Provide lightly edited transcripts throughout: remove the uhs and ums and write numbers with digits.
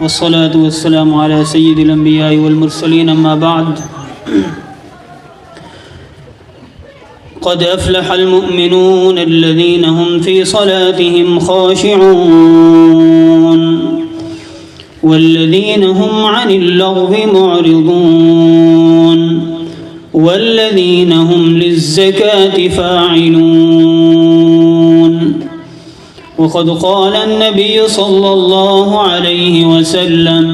والصلاة والسلام على سيد الأنبياء والمرسلين أما بعد قد أفلح المؤمنون الذين هم في صلاتهم خاشعون والذين هم عن اللغو معرضون والذين هم للزكاة فاعلون. وقد قال النبي صلى الله عليه وسلم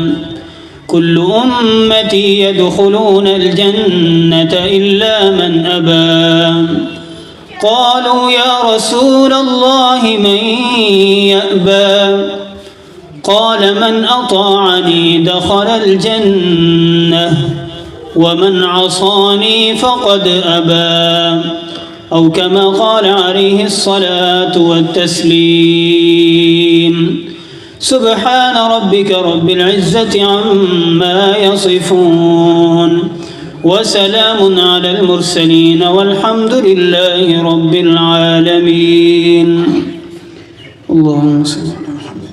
كل أمتي يدخلون الجنة إلا من أبى. قالوا يا رسول الله من يأبى؟ قال من أطاعني دخل الجنة ومن عصاني فقد أبى، أو كما قال عليه الصلاة والتسليم. سبحان ربك رب العزة عما يصفون وسلام على المرسلين والحمد لله رب العالمين. اللهم صل على محمد.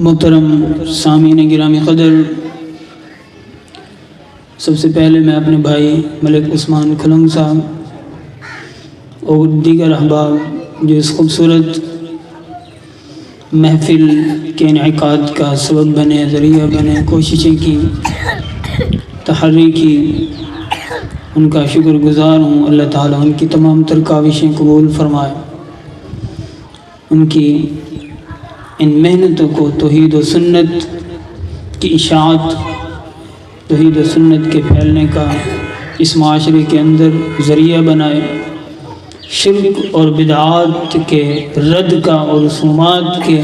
محترم سامعین گرامی قدر، سب سے پہلے میں اپنے بھائی ملک عثمان کھلنگ صاحب اور دیگر احباب جو اس خوبصورت محفل کے انعقاد کا سبب بنے، ذریعہ بنے، کوششیں کی، تحری کی، ان کا شکر گزار ہوں۔ اللہ تعالیٰ ان کی تمام تر کاوشیں قبول فرمائے، ان کی ان محنتوں کو توحید و سنت کی اشاعت، توحید و سنت کے پھیلنے کا اس معاشرے کے اندر ذریعہ بنائے، شرک اور بدعات کے رد کا اور رسومات کے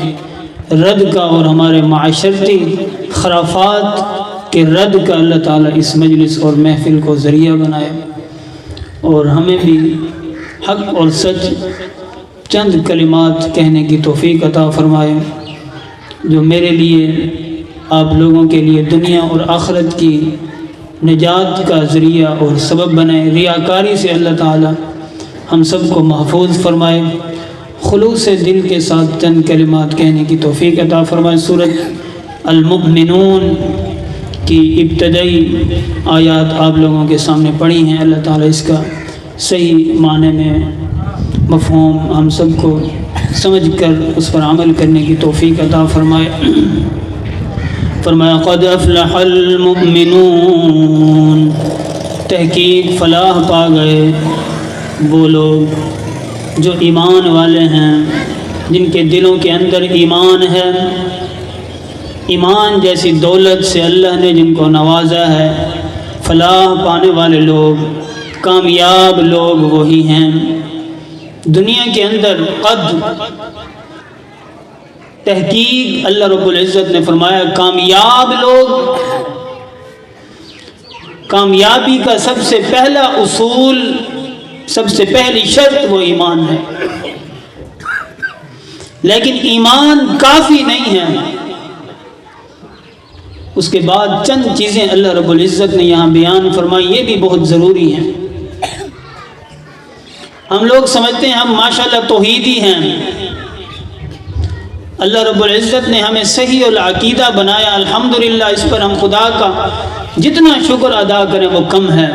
رد کا اور ہمارے معاشرتی خرافات کے رد کا اللہ تعالیٰ اس مجلس اور محفل کو ذریعہ بنائے، اور ہمیں بھی حق اور سچ چند کلمات کہنے کی توفیق عطا فرمائے جو میرے لیے، آپ لوگوں کے لیے دنیا اور آخرت کی نجات کا ذریعہ اور سبب بنے۔ ریاکاری سے اللہ تعالی ہم سب کو محفوظ فرمائے، خلوص دل کے ساتھ چند کلمات کہنے کی توفیق عطا فرمائے۔ سورۃ المؤمنون کی ابتدائی آیات آپ لوگوں کے سامنے پڑھی ہیں۔ اللہ تعالی اس کا صحیح معنی میں مفہوم ہم سب کو سمجھ کر اس پر عمل کرنے کی توفیق عطا فرمائے۔ فرمایا قد افلح المؤمنون، تحقیق فلاح پا گئے وہ لوگ جو ایمان والے ہیں، جن کے دلوں کے اندر ایمان ہے۔ ایمان جیسی دولت سے اللہ نے جن کو نوازا ہے، فلاح پانے والے لوگ، کامیاب لوگ وہی ہیں۔ دنیا کے اندر قد تحقیق اللہ رب العزت نے فرمایا کامیاب لوگ، کامیابی کا سب سے پہلا اصول، سب سے پہلی شرط وہ ایمان ہے، لیکن ایمان کافی نہیں ہے۔ اس کے بعد چند چیزیں اللہ رب العزت نے یہاں بیان فرمائی، یہ بھی بہت ضروری ہیں۔ ہم لوگ سمجھتے ہیں ہم ماشاءاللہ توحیدی ہیں، اللہ رب العزت نے ہمیں صحیح العقیدہ بنایا، الحمدللہ، اس پر ہم خدا کا جتنا شکر ادا کریں وہ کم ہے۔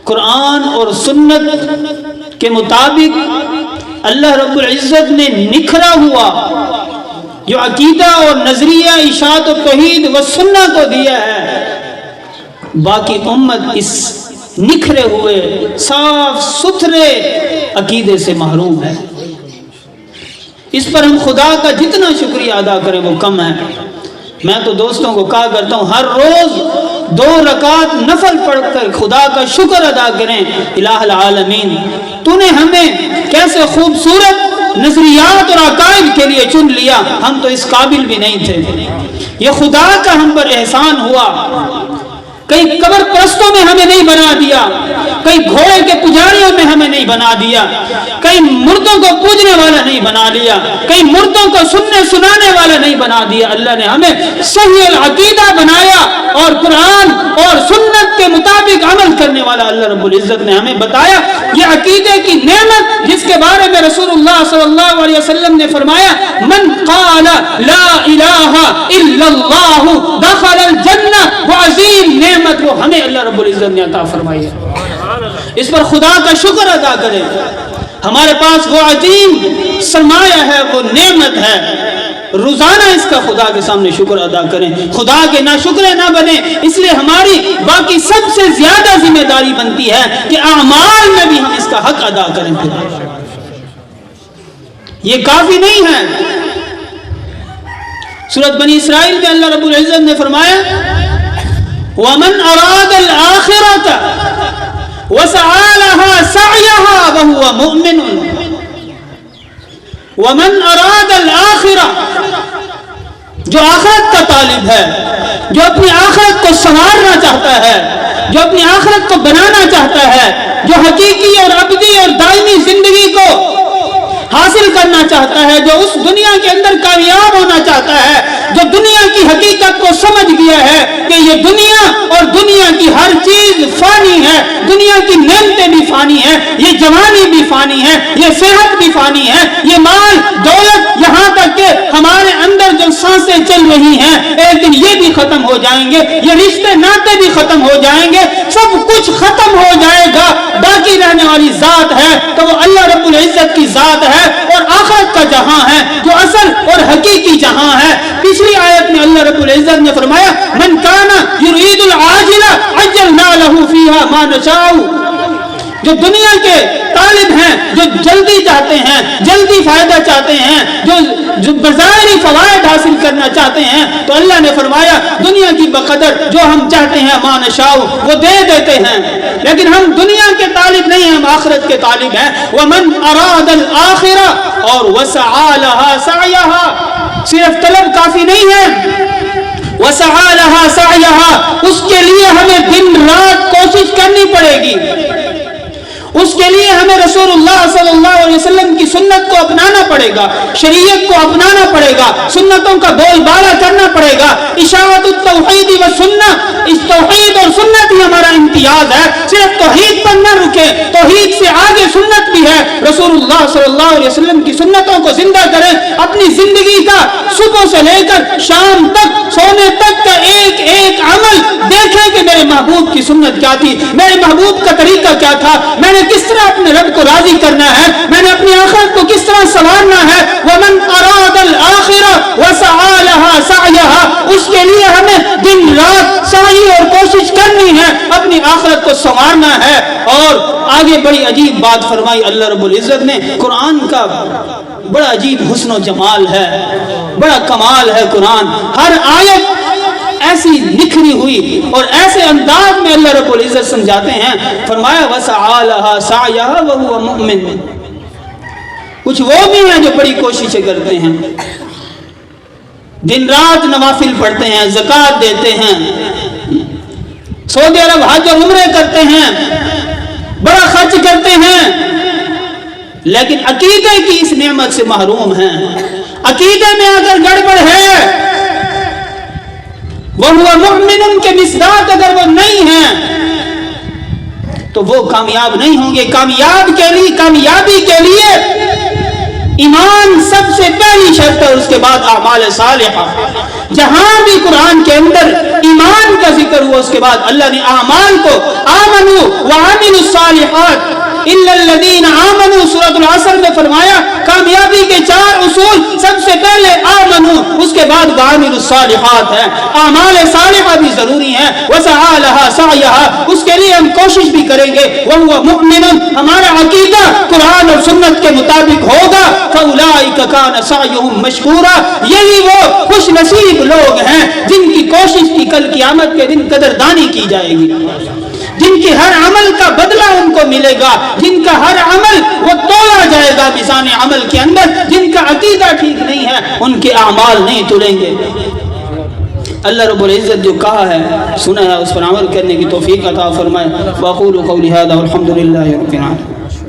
قرآن اور سنت کے مطابق اللہ رب العزت نے نکھرا ہوا جو عقیدہ اور نظریہ اشاعت و توحید و سنت کو دیا ہے، باقی امت اس نکھرے ہوئے صاف ستھرے عقیدے سے محروم ہے۔ اس پر ہم خدا کا جتنا شکریہ ادا کریں وہ کم ہے۔ میں تو دوستوں کو کہا کرتا ہوں ہر روز 2 رکعت نفل پڑھ کر خدا کا شکر ادا کریں، الہ العالمین تو نے ہمیں کیسے خوبصورت نظریات اور عقائد کے لیے چن لیا، ہم تو اس قابل بھی نہیں تھے۔ یہ خدا کا ہم پر احسان ہوا۔ کئی قبر پرستوں میں ہمیں نہیں بنا دیا، کئی گھوڑے کے پجاریوں میں ہمیں نہیں بنا دیا، کئی مردوں کو پوجنے والا نہیں بنا لیا، کئی مردوں کو سننے سنانے والا نہیں بنا دیا، اللہ نے ہمیں صحیح العقیدہ بنایا اور قرآن اور سنت کے مطابق عمل کرنے والا اللہ رب العزت نے ہمیں بتایا۔ یہ عقیدے کی نعمت جس کے بارے میں رسول اللہ صلی اللہ علیہ وسلم نے فرمایا من قال لا الہ الا اللہ دخل الجنہ، وہ عظیم نعمت وہ ہمیں اللہ رب العزت نے عطا فرمائی ہے، اس پر خدا کا شکر ادا کریں۔ ہمارے پاس وہ عظیم سرمایہ ہے، وہ نعمت ہے، روزانہ اس کا خدا کے سامنے شکر ادا کریں، خدا کے ناشکرے نہ بنیں۔ اس لیے ہماری باقی سب سے زیادہ ذمہ داری بنتی ہے کہ اعمال میں بھی ہم اس کا حق ادا کریں۔ یہ کافی نہیں ہے۔ سورۃ بنی اسرائیل میں اللہ رب العزت نے فرمایا وَمَنْ أَرَادَ الْآخِرَةَ وَسَعَى لَهَا سَعْيَهَا وَهُوَ مُؤْمِنٌ وَمَنْ أَرَادَ الْآخِرَةَ، جو آخرت کا طالب ہے، جو اپنی آخرت کو سنوارنا چاہتا ہے، جو اپنی آخرت کو بنانا چاہتا ہے، جو حقیقی اور ابدی اور دائمی زندگی کو حاصل کرنا چاہتا ہے، جو اس دنیا کے اندر کامیاب ہونا چاہتا ہے، جو دنیا کی حقیقت کو سمجھ گیا ہے کہ یہ دنیا اور دنیا کی ہر چیز فانی ہے، دنیا کی نعمتیں بھی فانی ہیں، یہ جوانی بھی فانی ہے، یہ صحت بھی فانی ہے، یہ مال دولت، یہاں تک کہ ہمارے اندر جو سانسیں چل رہی ہیں ایک دن یہ بھی ختم ہو جائیں گے، یہ رشتے ناطے بھی ختم ہو جائیں گے، سب کچھ ختم ہو جائے گا، باقی رہنے والی ذات ہے تو وہ اللہ رب العزت کی ذات ہے اور آخرت کا جہاں ہے جو اصل اور حقیقی جہاں ہے۔ پچھلی آیت میں اللہ رب العزت نے فرمایا من کان یرید العاجلہ عجلنا له فیہا ما نشاء، جو دنیا کے طالب ہیں، جو جلدی چاہتے ہیں، جلدی فائدہ چاہتے ہیں، جو بظاہری فوائد حاصل کرنا چاہتے ہیں، تو اللہ نے فرمایا دنیا کی بقدر جو ہم چاہتے ہیں ما نشاء وہ دے دیتے ہیں، لیکن ہم دنیا کے طالب نہیں ہیں، ہم آخرت کے طالب ہیں۔ ومن اراد الآخرہ اور وسعى لها سعیہا، صرف طلب کافی نہیں ہے، وسعى لها سعیہا، اس کے لیے ہمیں دن رات کوشش کرنی پڑے گی، اس کے لیے ہمیں رسول اللہ صلی اللہ علیہ وسلم کی سنت کو اپنانا پڑے گا، شریعت کو اپنانا پڑے گا، سنتوں کا بول بالا کرنا پڑے گا۔ اشاعت التوحید و سنہ، اس توحید اور سنت ہی ہمارا امتیاز ہے، صرف توحید پر نہ رکے، توحید سے آگے سنت بھی ہے، رسول اللہ صلی اللہ علیہ وسلم کی سنتوں کو زندہ کریں، اپنی زندگی کا صبح سے لے کر شام تک، سونے تک کا ایک ایک عمل دیکھیں کہ میرے محبوب کی سنت کیا تھی، میرے محبوب کا طریقہ کیا تھا، میں نے کس طرح اپنے رب کو راضی کرنا ہے، میں نے اپنی آخرت کو کس طرح سنوارنا ہے۔ وَمَنْ أَرَادَ الْآخِرَةَ وَسَعَى لَهَا سَعْيَهَا، اس کے لیے ہمیں دن رات سعی اور کوشش کرنی ہے، اپنی آخرت کو سنوارنا ہے۔ اور آگے بڑی عجیب بات فرمائی اللہ رب العزت نے، قرآن کا بڑا عجیب حسن و جمال ہے، بڑا کمال ہے قرآن، ہر آیت ایسی نکھری ہوئی اور ایسے انداز میں اللہ رب العزت سمجھاتے ہیں۔ فرمایا وَسَعَى لَهَا سَعْيَهَا وَهُوَ مُؤْمِنٌ، کچھ وہ بھی ہیں جو بڑی کوششیں کرتے ہیں، دن رات نوافل پڑھتے ہیں، زکوٰۃ دیتے ہیں، سعودی عرب حج اور عمرے کرتے ہیں، بڑا خرچ کرتے ہیں، لیکن عقیدے کی اس نعمت سے محروم ہیں۔ عقیدے میں اگر گڑبڑ ہے، وَهُوَ مُؤْمِنٌ کے مصداق اگر وہ نہیں ہیں تو وہ کامیاب نہیں ہوں گے۔ کامیابی کے لیے ایمان سب سے پہلی شرط ہے، اس کے بعد اعمال صالحہ۔ جہاں بھی قرآن کے اندر ایمان کا ذکر ہوا اس کے بعد اللہ نے اعمال کو آمنوا وعملوا الصالحات الا الذین آمنوا، سورۃ العصر میں فرمایا کامیابی کے 4 اصول، سب سے پہلے آمنوا، اس کے بعد وعملوا الصالحات ہے، اعمال صالحہ بھی ضروری ہیں۔ وسعى لها سعیہا، اس کے لیے ہم کوشش بھی کریں گے۔ وهو مؤمن، ہمارا عقیدہ قرآن اور سنت کے مطابق ہوگا۔ فاولئک کان سعیہم مشکورا، یہی وہ خوش نصیب لوگ ہیں جن کی کوشش کی کل قیامت کے دن قدردانی کی جائے گی، جن کی ہر عمل کا بدلہ ان کو ملے گا، جن کا ہر عمل وہ تولا جائے گا میزان عمل کے اندر، جن کا عقیدہ ٹھیک نہیں ہے ان کے اعمال نہیں تلیں گے۔ اللہ رب العزت جو کہا ہے سنا ہے، اس پر عمل کرنے کی توفیق عطا فرمائے۔ واقول قولی ھذا والحمد للہ رب العالمین۔